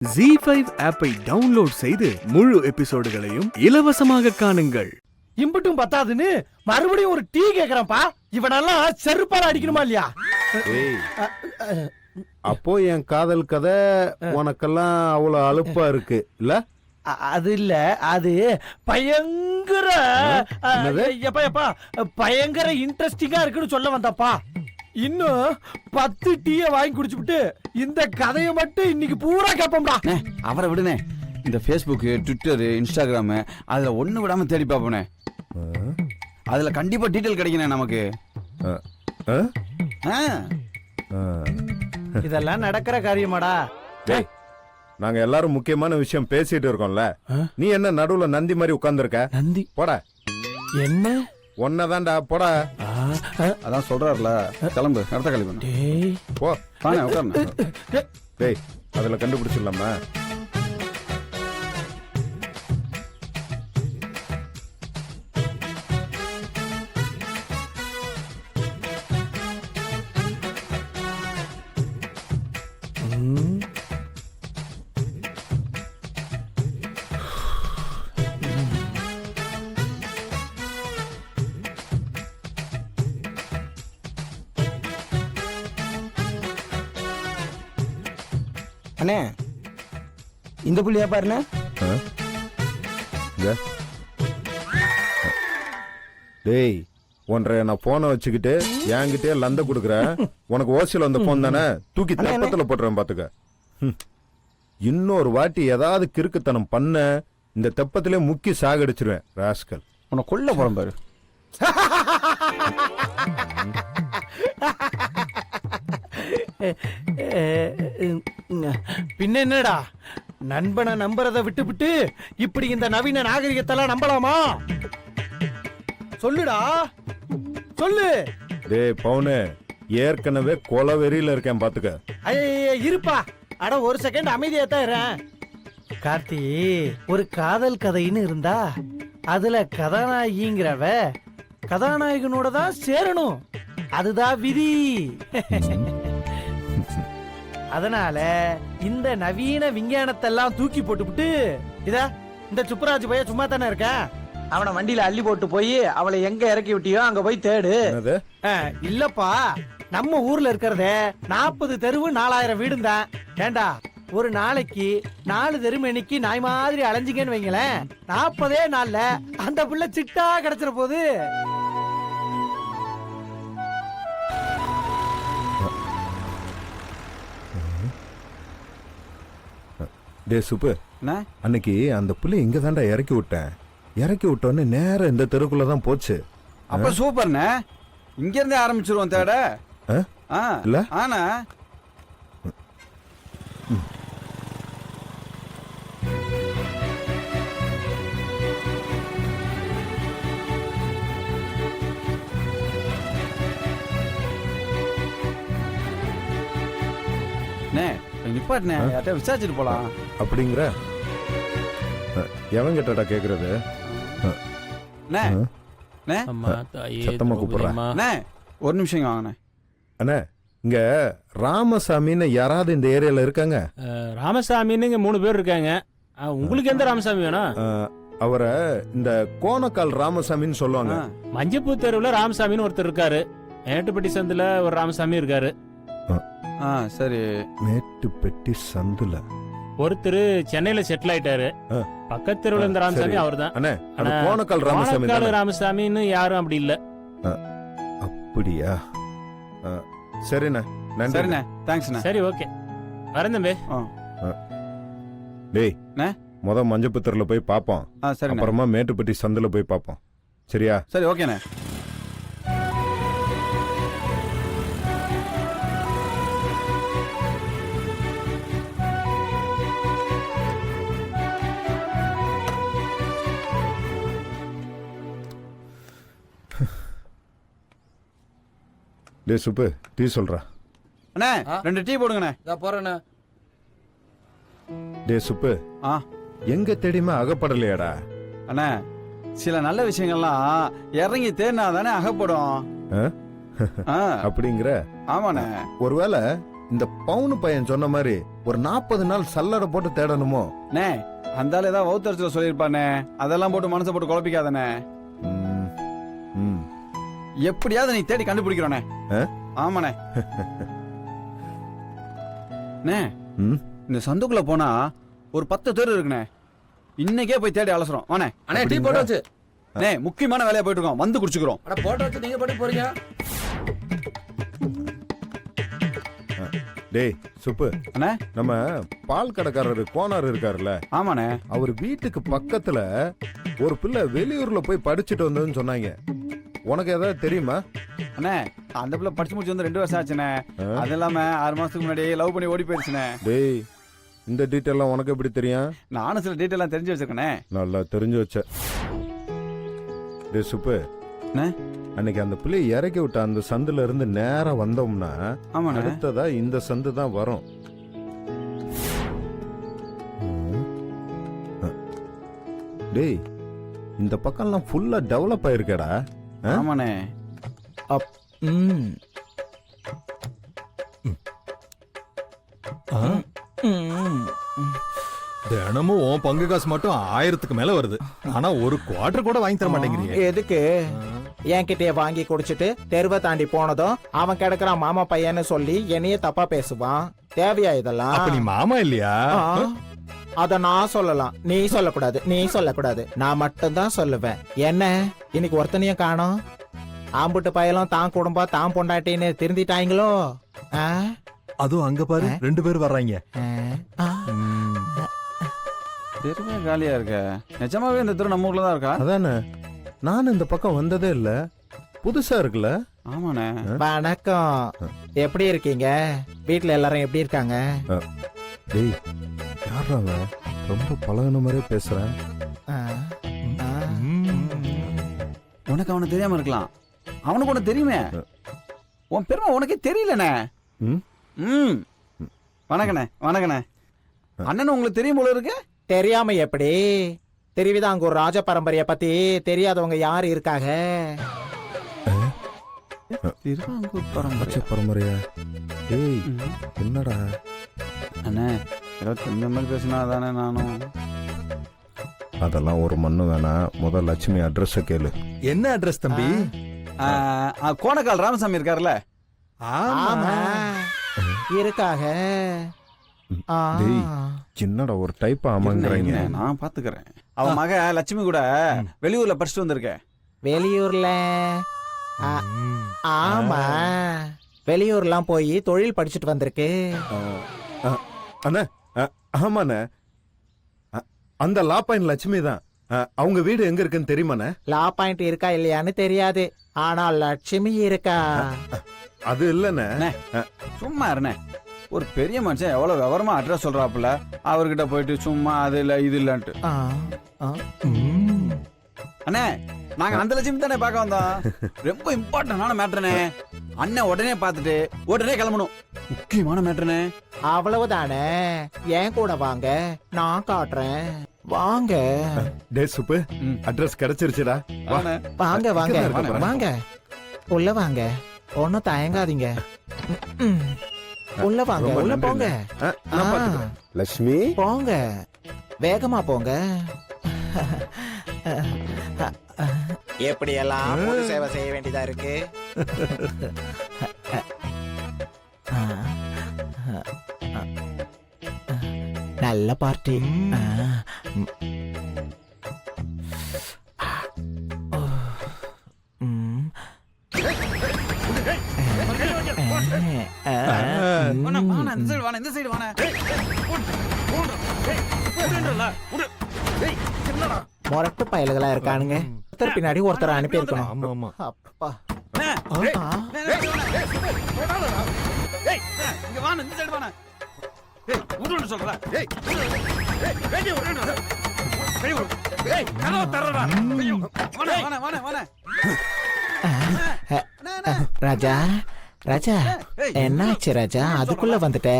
ZEE5 ஆப்பை download செய்து முழு எபிசோடுகளையும் இலவசமாக காணுங்கள். இம்புட்டும் பத்தாதுன்னு மறுபடியும் ஒரு டீ கேக்குறப்பா. இவனெல்லாம் செருப்பால அடிக்கணுமா இல்லையா? அப்போ என் காதல் கதை உனக்கெல்லாம் அவ்வளவு அலுப்பா இருக்கு இல்ல? அது இல்ல, அது பயங்கர எப்பா பயங்கர இன்ட்ரெஸ்டிங்கா இருக்குன்னு சொல்ல வந்தப்பா. இன்னும் 10 டீய வாங்கி குடிச்சுட்டு இந்த கதையை மட்டும் இன்னைக்கு பூரா கேட்போம்டா. அவரை விடுனே, இந்த Facebook, ட்விட்டர், இன்ஸ்டாகிராம் அதுல ஒண்ணு விடாம தேடி பாப்போனே. அதுல கண்டிப்பா டீடைல் கிடைக்கணும் நமக்கு. இதெல்லாம் நடக்கிற காரியமாடா? நாங்க எல்லாரும் முக்கியமான விஷயம் பேசிட்டு இருக்கோம்ல, நீ என்ன நடுவுல நந்தி மாதிரி உட்கார்ந்து இருக்க? நந்தி போட என்ன ஒன்னதான்டா போடா. அதான் சொல்றாருல, கிளம்பு, அடுத்த கிளம்பு. போ வாங்க உட்காருங்க. டேய், அதுல கண்டுபிடிச்சிடலாமா? அண்ணே, இந்த புள்ளியா பாருண்ணே. டேய், ஒன்றரை நான் போனை வச்சுக்கிட்டு என்கிட்டே லந்த குடுக்குறேன். உனக்கு ஓசியில் வந்த போன் தானே, தூக்கி தப்பத்துல போட்டுறேன் பாத்துக்க. இன்னொரு வாட்டி ஏதாவது கிறுக்குத்தனம் பண்ண இந்த தெப்பத்திலே முக்கி சாகடிச்சிருவேன் ராஸ்கல். உன்னை கொல்ல போறேன் பாரு. பின்ன என்னடா, நண்பனை நம்புறதை விட்டுவிட்டு இப்படி இந்த நவீன நாகரிகத்தெல்லாம் நம்பலாமா? சொல்லுடா, சொல்லு. டேய் பவுனு, ஏற்கனவே கொலவெறியில இருக்கேன் பாத்துக்க. ஐய இருப்பா, அட ஒரு செகண்ட் அமைதியா தான் இருறேன். கார்த்தி, ஒரு காதல் கதைன்னு இருந்தா அதுல கதாநாயகிங்கிறவ கதாநாயகனோட தான் சேரணும். அதுதான் விதி. அதனால இந்த நவீன விஞ்ஞானத்தெல்லாம் தூக்கி போட்டுவிட்டு, இதா இந்த சுப்பராஜ் பைய சும்மா தானே இருக்க, அவனை வண்டியில அள்ளி போட்டு போய் அவளை எங்க இறக்கி விட்டியோ அங்க போய் தேடு. இல்லப்பா, நம்ம ஊர்ல இருக்கிறதே 40 தெருவு 4000 வீடும் தான். ஏண்டா, ஒரு நாளைக்கு 4 தெருமணிக்கு நாய் மாதிரி அலைஞ்சிங்கன்னு வைங்களேன், 40 நாள்ல அந்த புள்ள சிட்டா கிடைச்சிட போகுது. டே சுப்பு, அன்னைக்கு அந்த புள்ளை இங்க தாண்டா இறக்கி விட்டேன். இறக்கி விட்டோன்னு நேரம் இந்த தெருக்குள்ள தான் போச்சு. அப்ப சூப்பர்ண்ணே, இங்க இருந்தே ஆரம்பிச்சிருவோம் தேட. இல்ல ஆனா நிப்பாட்னே, யார்ட்ட விசாரிச்சுட்டு போலாம். அப்படிங்கிற எவன் கிட்டடா கேக்குறது? சத்தமா கூப்பிடுறேன். ஒரு நிமிஷம் வாங்கண்ணே. அண்ணே, இங்க ராமசாமின்னு யாராவது இந்த ஏரியால இருக்காங்க? ராமசாமின்னு இங்க 3 பேர் இருக்காங்க. உங்களுக்கு எந்த ராமசாமி வேணும்? அவரை இந்த கோணக்கால் ராமசாமின்னு சொல்லுவாங்க. மஞ்சப்பூ தெருவுல ராமசாமின்னு ஒருத்தர் இருக்காரு. மேட்டுப்பட்டி சந்துல ஒரு ராமசாமி இருக்காரு. சரி, மேட்டுப்பட்டி சந்துல ஒருத்தர் சென்னையில செட்டில் ஆயிட்டாரு. பக்கத்து தெருவுல இந்த ராமசாமி அவர்தான். அண்ணே, கோணக்கால் ராமசாமி ராமசாமின்னு யாரும் அப்படி இல்ல. அப்படியா? சரிண்ணே, நன்றிண்ணே. தேங்க்ஸ்ண்ணே. சரி, ஓகே, வரேன் தம்பி. டேய், முத மஞ்சப்புத்தூர்ல போய் பாப்போம், அப்புறமா மேட்டுப்பட்டி சந்துல போய் பாப்போம். சரியா? சரி, ஓகேண்ணே. டே சுப்பு, டீ சொல்றா. அண்ணே, 2 டீ போடுங்கண்ணே. போறேண்ணே. டே சுப்பு, எங்க தேடியுமே அகப்படலையாடா? அண்ணே, சில நல்ல விஷயங்கள்லாம் இறங்கி தேடினா தானே அகப்படும். அப்படிங்கிற? ஆமாண்ணே. ஒருவேளை இந்த பவுனு பையன் சொன்ன மாதிரி ஒரு 40 நாள் சல்லடை போட்டு தேடணுமோ? அண்ணே அந்த ஆள் ஏதாவது வௌத்தரத்துல சொல்லியிருப்பானே, அதெல்லாம் போட்டு மனசை போட்டு குழப்பிக்காதண்ணே. ம், ம். எப்படியாவது நீ தேடி கண்டுபிடிக்கிறோண்ணே. ஆ? ஆமாண்ணே. அண்ணே, ம். இந்த சந்துக்குள்ள போனா ஒரு 10 பேர் இருக்குண்ணே. இன்னைக்கே போய் தேடி அலசுறோம். வாண்ணே. அண்ணே டீ போட்டு வச்சு. அண்ணே முக்கியமான வேலையா போயிட்டு இருக்கோம், வந்து குடிச்சுக்கிறோம். அட போட்டு வச்சு நீங்க போட்டு போறீங்க. டேய் சுப்பு, அண்ணே. நம்ம பால் கடைக்காரரு கோனார் இருக்காருல்ல, ஆமாண்ணே. அவர் வீட்டுக்கு பக்கத்துல ஒரு பிள்ளை வெளியூர்ல போய் படிச்சுட்டு வந்ததுன்னு சொன்னாங்க. உனக்கு ஏதாவது தெரியுமா? அண்ணே அந்த பிள்ளை படிச்சு முடிச்சு வந்து 2 வருஷம் ஆச்சுண்ணே. அது இல்லாம 6 மாசத்துக்கு முன்னாடி லவ் பண்ணி ஓடி போயிருச்சுண்ணே. டேய் இந்த டீட்டெயிலாம் உனக்கு எப்படி தெரியும்? நானும் சில டீட்டெயிலாம் தெரிஞ்சு வச்சிருக்கேனே. நல்லா தெரிஞ்சு வச்ச. டேய் சுப்பு, அண்ணே. அன்னைக்கு அந்த பிள்ளை இறக்கி விட்ட அந்த சந்துல இருந்து நேரா வந்தோம்னா ஆமாண்ணே. அடுத்ததா இந்த சந்து தான் வரும். டேய் இந்த பக்கம்லாம் ஃபுல்லா டெவலப் ஆயிருக்கேடா. ஆமாண்ணே. தினமும் உன் பங்கு காசு மட்டும் 1000க்கு மேல வருது. ஆனா ஒரு குவார்டர் கூட வாங்கி தர மாட்டேங்கிறீங்க. எதுக்கு என்கிட்டயே வாங்கி குடிச்சிட்டு தெருவை தாண்டி போனதும் அவன் கிடக்குறான் மாமா பையன்னு சொல்லி என்னைய தப்பா பேசுவான். தேவையா இதெல்லாம்? அப்ப நீ மாமா இல்லையா? அத நான் சொல்லலாம், நீ சொல்லக்கூடாது. நீ சொல்லக்கூடாது, நான் மட்டும்தான் சொல்லுவேன். என்ன இன்னைக்கு ஒருத்தனையும் காணோம்? ஆம்புட்டு பயலும் தான் குடும்பம் தான் பொண்டாட்டின்னு திருந்திட்டாங்களோ? ஆ? அதுவும் அங்க பாரு 2 பேர் வர்றாங்க. ஆ? தெருவே காலியா இருக்க. நிஜமாவே இந்த தெரு நம்ம ஊர்ல தான் இருக்கா? அதானே, நானும் இந்த பக்கம் வந்ததே இல்ல, புதுசா இருக்குல்ல. ஆமாண்ணே. வணக்கம், எப்படி இருக்கீங்க? வீட்ல எல்லாரும் எப்படி இருக்காங்க? டேய் யாரா அவன்? ரொம்ப பழகுன மாதிரியே பேசுறேன். ஆ? ஆ? உனக்கு அவனை தெரியாம இருக்கலாம், அவனுக்கு உனக்கு தெரியுமே. உன் பெருமை உனக்கே தெரியலண்ணே. ம்? ம். வணக்கண்ணே. வணக்கண்ணே. அண்ணன் உங்களுக்கு தெரியும் போல இருக்கு. தெரியாம எப்படி? திருவிதாங்கூர் ராஜ பரம்பரைய பத்தி தெரியாதவங்க யாரு இருக்காங்க? திருவாங்கூர் பரம்பரை. பச்சை பரம்பரையா? டேய் என்னடா? அண்ணே ஏதோ தெரிஞ்ச மாதிரி பேசினா தானே நானும். அதெல்லாம் ஒரு மண்ணு வேணா, முதல் லட்சுமி அட்ரஸ் கேளு. என்ன அட்ரஸ் தம்பி? கோணக்கால் ராமசாமி இருக்காருல்ல. ஆமா இருக்காக. ஆ. டேய் சின்னடா ஒரு டைப் ஆமாங்கறீங்க. நான் பாத்துக்கிறேன். அவ மக லட்சுமி கூட வெளியூர்ல படிச்சுட்டு வந்திருக்கேன். வெளியூர்ல? ஆமா, வெளியூர்லாம் போய் தொழில் படிச்சுட்டு வந்திருக்கு. அண்ணா ஆமாண்ணே, அந்த லா பாயிண்ட் லட்சுமி தான். அவங்க வீடு எங்க இருக்குன்னு தெரியுமாண்ணே? லா பாயிண்ட் இருக்கா இல்லையான்னு தெரியாது, ஆனா லட்சுமி இருக்கா. அது இல்லண்ணே. சும்மா இருண்ணே. ஒரு பெரிய மனுஷன் எவ்வளவு விவரமா அட்ரஸ் சொல்றாப்புல, அவர்கிட்ட போயிட்டு சும்மா அது இல்ல இது இல்லன்ட்டு. ஆ, ஆ. அண்ணே நாங்க அந்த லட்சுமி தானே பார்க்க வந்தோம். ரொம்ப இம்பார்ட்டன்டான மேட்டர்னே. அண்ணன் உடனே பார்த்துட்டு உடனே கிளம்பணும். முக்கியமான மேட்டர்னே. அவ்வளவுதானே, என் கூட வாங்க, நான் காட்டுறேன். வாங்க. டே சுப்பு, அட்ரஸ் கிடைச்சிருச்சுடா. வாண்ணே. வாங்க வாங்க இருக்கேன். வாங்க, உள்ள வாங்க, ஒன்னும் தயங்காதீங்க. உள்ள வாங்க, ரொம்ப உள்ள நன்றி. போங்க. நான் பாத்துக்கிறேன். லட்சுமி போங்க, வேகமா போங்க. எப்படி எல்லாம் பொது சேவை செய்ய வேண்டியதா இருக்கு. நல்ல பார்ட்டி. இந்த சைடு வாண்ணே. முரட்டு பயல்களா இருக்கானுங்க. ஒருத்தர் பின்னாடி ஒருத்தர் அனுப்பி இருக்கணும். ஆமா ஆமா. அப்பா. இங்க வாண்ணே, இந்த சைடு வாண்ணே. ஏய் உடனே சொல்றா. ஏய் கதவை தரடா. வாண்ணே வாண்ணே வாண்ணே வாண்ணே. ராஜா ராஜா, என்னாச்சு ராஜா, அதுக்குள்ள வந்துட்ட?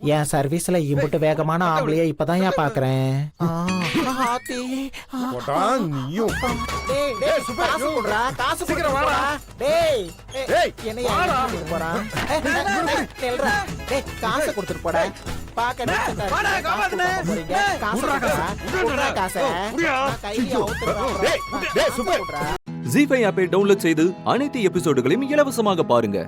என் சர்வீஸ்ல இம்புட்டு வேகமான ஆம்பளைய இப்பதான் ஏன் பாக்குறேன். போடா, நீயும் காசு கொடுறா, காசு கொடுறா. டேய், என்னைய கூட்டிட்டு போறான். நில்றா. டேய், காசு கொடுத்துட்டு போடா. பாக்க ஜி5 ஆப்பை டவுன்லோட் செய்து அனைத்து எபிசோடுகளையும் இலவசமாக பாருங்க.